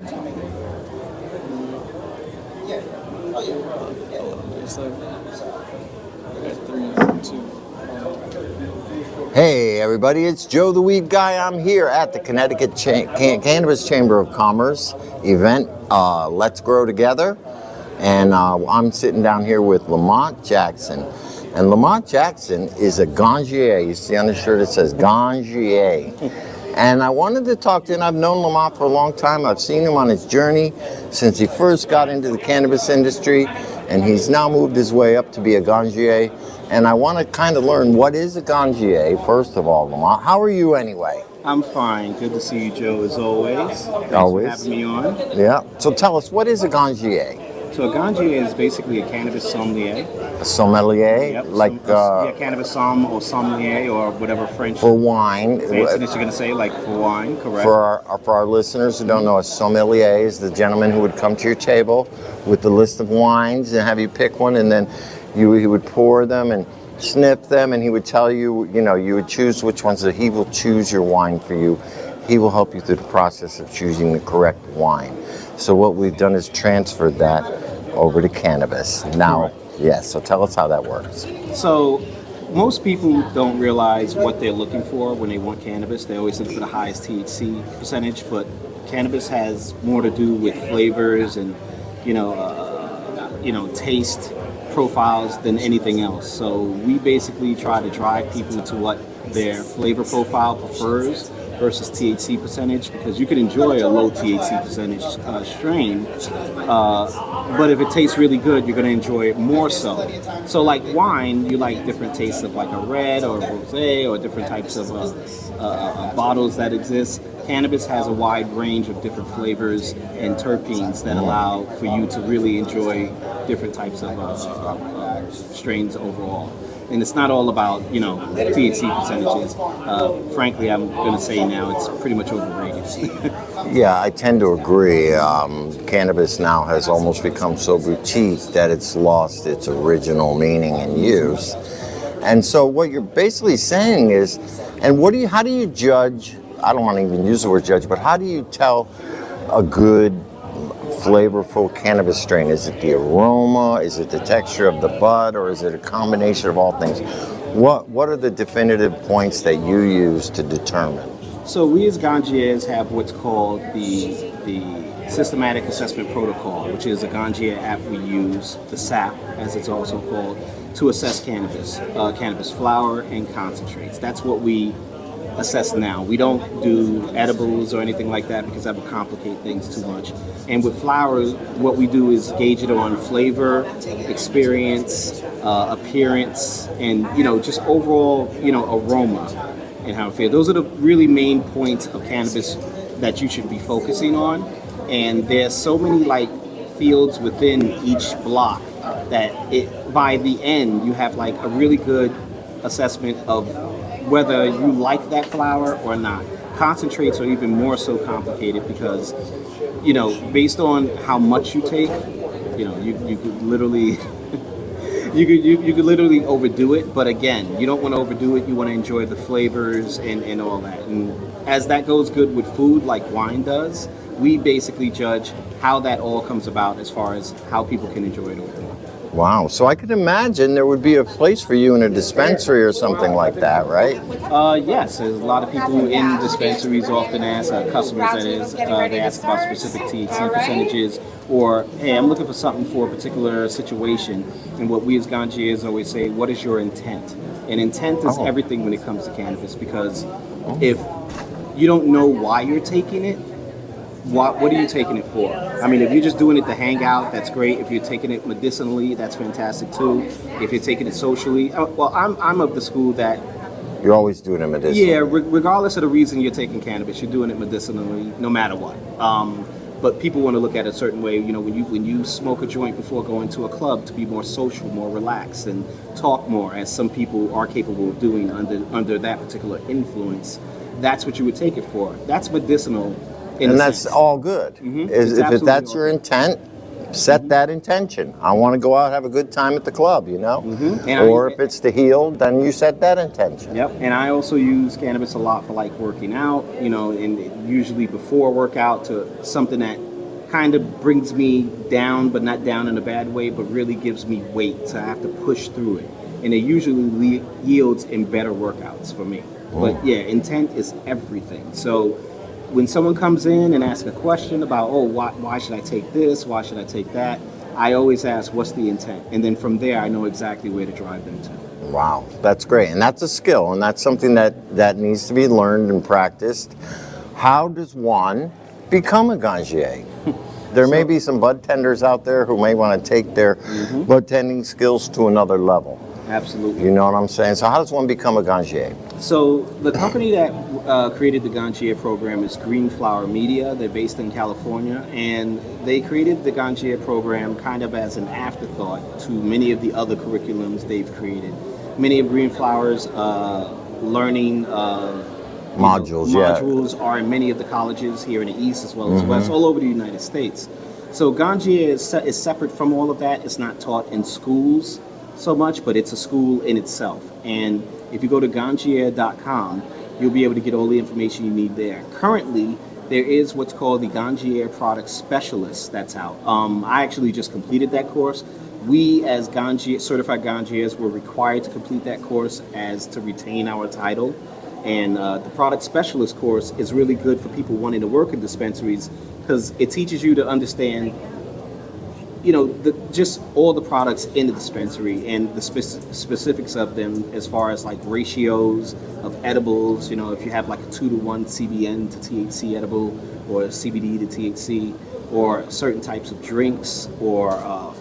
Hey everybody, it's Joe the Weed Guy. I'm here at the Connecticut Cannabis Chamber of Commerce event, Let's Grow Together. And I'm sitting down here with Lamott Jackson. And Lamott Jackson is a Gangier. You see on the shirt it says Gangier. And I wanted to talk to him. I've known Lamott for a long time. I've seen him on his journey since he first got into the cannabis industry. And he's now moved his way up to be a Gangier. And I want to kind of learn, what is a Gangier, first of all, Lamott? How are you anyway? I'm fine. Good to see you, Joe, as always. Thanks Always. for having me on. Yeah. So tell us, what is a Gangier? So a Gangier is basically a cannabis sommelier. A sommelier? Yep. Like cannabis sommelier or whatever French. For wine. Fancy that you're going to say, like for wine, correct. For our listeners who don't know, a sommelier is the gentleman who would come to your table with the list of wines and have you pick one, and then he would pour them and sniff them, and he would tell you, you would choose which ones. He will choose your wine for you. He will help you through the process of choosing the correct wine. So what we've done is transferred that over to cannabis. Now, yes, so tell us how that works. So most people don't realize what they're looking for when they want cannabis. They always look for the highest THC percentage, but cannabis has more to do with flavors and, taste profiles than anything else. So we basically try to drive people to what their flavor profile prefers versus THC percentage, because you can enjoy a low THC percentage strain, but if it tastes really good, you're going to enjoy it more so. So like wine, you like different tastes of like a red or a rosé or different types of bottles that exist. Cannabis has a wide range of different flavors and terpenes that allow for you to really enjoy different types of strains overall. And it's not all about, THC percentages. Frankly, I'm going to say now it's pretty much overrated. Yeah, I tend to agree. Cannabis now has almost become so boutique that it's lost its original meaning and use. And so what you're basically saying is, and how do you judge, I don't want to even use the word judge, but how do you tell a good flavorful cannabis strain? Is it the aroma? Is it the texture of the bud? Or is it a combination of all things? What are the definitive points that you use to determine? So we as Gangiers have what's called the Systematic Assessment Protocol, which is a Gangier app we use, the SAP as it's also called, to assess cannabis flower and concentrates. That's what we assess now. We don't do edibles or anything like that because that would complicate things too much. And with flowers, what we do is gauge it on flavor, experience, appearance, and just overall aroma and how it feels. Those are the really main points of cannabis that you should be focusing on. And there's so many fields within each block that by the end you have a really good assessment of whether you like that flower or not. Concentrates are even more so complicated because, based on how much you take, you could literally you could literally overdo it. But again, you don't want to overdo it. You want to enjoy the flavors and all that. And as that goes good with food, like wine does, we basically judge how that all comes about as far as how people can enjoy it overall. Wow, so I could imagine there would be a place for you in a dispensary or something like that, right? Yes, there's a lot of people in dispensaries often ask, customers that is, they ask about specific THC percentages, or, hey, I'm looking for something for a particular situation. And what we as Gangiers always say, what is your intent? And intent is everything when it comes to cannabis, because if you don't know why you're taking it, what are you taking it for? I mean, if you're just doing it to hang out, that's great. If you're taking it medicinally, that's fantastic too. If you're taking it socially, well, I'm of the school that you're always doing it medicinally. Yeah, regardless of the reason you're taking cannabis, you're doing it medicinally, no matter what. But people want to look at it a certain way. When you smoke a joint before going to a club, to be more social, more relaxed, and talk more, as some people are capable of doing under that particular influence. That's what you would take it for. That's medicinal. And that's all good. Mm-hmm. If that's your intent, set that intention. I want to go out and have a good time at the club, Mm-hmm. Or if it's to heal, then you set that intention. Yep. And I also use cannabis a lot for working out, and usually before workout to something that kind of brings me down, but not down in a bad way, but really gives me weight. So I have to push through it. And it usually yields in better workouts for me. But yeah, intent is everything. So when someone comes in and asks a question about, oh, why should I take this? Why should I take that? I always ask, what's the intent? And then from there, I know exactly where to drive them to. Wow, that's great. And that's a skill, and that's something that needs to be learned and practiced. How does one become a Gangier? There may be some bud tenders out there who may want to take their bud tending skills to another level. Absolutely. You know what I'm saying? So how does one become a Gangier? So the company that created the Gangier program is Green Flower Media. They're based in California, and they created the Gangier program kind of as an afterthought to many of the other curriculums they've created. Many of Green Flower's learning modules are in many of the colleges here in the East as well as West, all over the United States. So Gangier is separate from all of that. It's not taught in schools so much, but it's a school in itself. And if you go to Gangier.com, you'll be able to get all the information you need there. Currently, there is what's called the Gangier Product Specialist that's out. I actually just completed that course. We, as certified Gangiers, were required to complete that course as to retain our title. And the Product Specialist course is really good for people wanting to work in dispensaries because it teaches you to understand, you know, just all the products in the dispensary and the specifics of them as far as like ratios of edibles. You know, if you have like a 2-to-1 CBN to THC edible or CBD to THC, or certain types of drinks or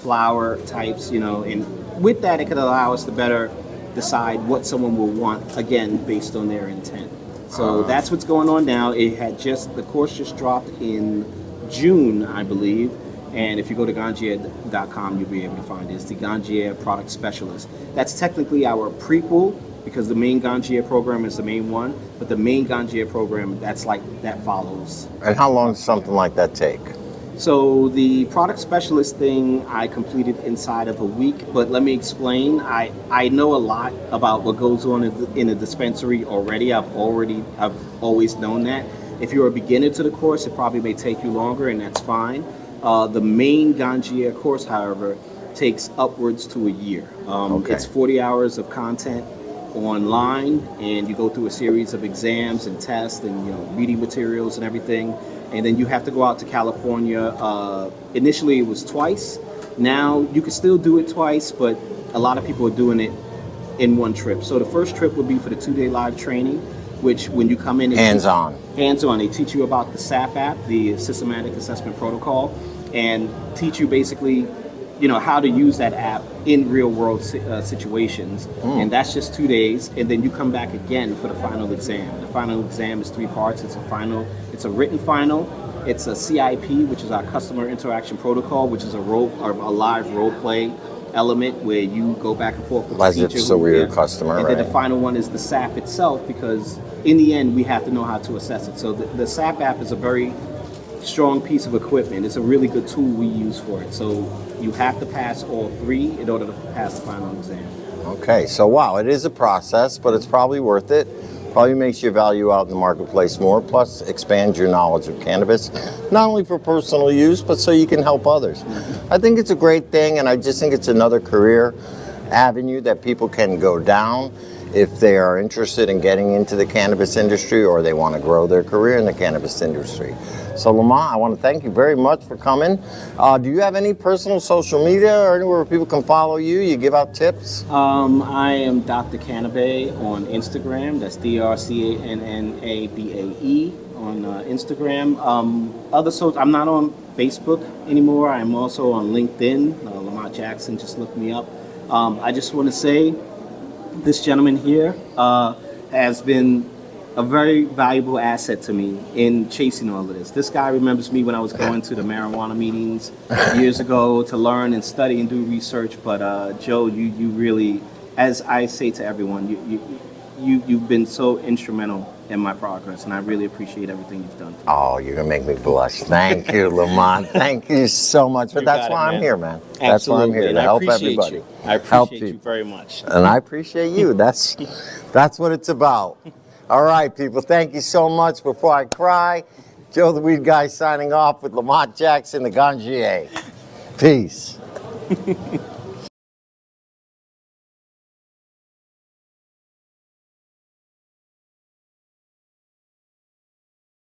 flower types, you know, and with that it could allow us to better decide what someone will want, again, based on their intent. So that's what's going on now. The course just dropped in June, I believe. And if you go to Gangier.com, you'll be able to find it. It's the Gangier Product Specialist. That's technically our prequel because the main Gangier program is the main one, but the main Gangier program, that follows. And how long does something like that take? So the Product Specialist thing I completed inside of a week, but let me explain. I know a lot about what goes on in a dispensary already. I've always known that. If you're a beginner to the course, it probably may take you longer, and that's fine. The main Gangier course, however, takes upwards to a year. It's 40 hours of content online, and you go through a series of exams and tests and, you know, reading materials and everything. And then you have to go out to California. Initially, it was twice. Now, you can still do it twice, but a lot of people are doing it in one trip. So the first trip would be for the 2-day live training, which when you come in... Hands-on. Hands-on. They teach you about the SAP app, the Systematic Assessment Protocol, and teach you basically, you know, how to use that app in real-world situations. And that's just 2 days. And then you come back again for the final exam. The final exam is 3 parts. It's a written final. It's a CIP, which is our Customer Interaction Protocol, which is a live role play element where you go back and forth with the teacher. As if so we're a customer, and then the final one is the SAP itself, because in the end we have to know how to assess it. So the SAP app is a very strong piece of equipment. It's a really good tool we use for it. So you have to pass all 3 in order to pass the final exam. Okay, so wow, it is a process, but it's probably worth it. Probably makes your value out in the marketplace more, plus expands your knowledge of cannabis, not only for personal use, but so you can help others. I think it's a great thing, and I just think it's another career avenue that people can go down if they are interested in getting into the cannabis industry or they want to grow their career in the cannabis industry. So Lamott, I want to thank you very much for coming. Do you have any personal social media or anywhere where people can follow you? You give out tips? I am Dr. Cannabis on Instagram. That's DrCannabae on Instagram. I'm not on Facebook anymore. I'm also on LinkedIn. Lamott Jackson, just look me up. I just want to say this gentleman here has been a very valuable asset to me in chasing all of this. This guy remembers me when I was going to the marijuana meetings years ago to learn and study and do research. But Joe, you really, as I say to everyone, you've been so instrumental in my progress, and I really appreciate everything you've done. Oh, you're gonna make me blush. Thank you, Lamott. Thank you so much. But that's why I'm here, man. That's why I'm here, to help everybody. I appreciate you very much. And I appreciate you. That's what it's about. All right, people, thank you so much. Before I cry, Joe the Weed Guy signing off with Lamott Jackson, the Gangier. Peace.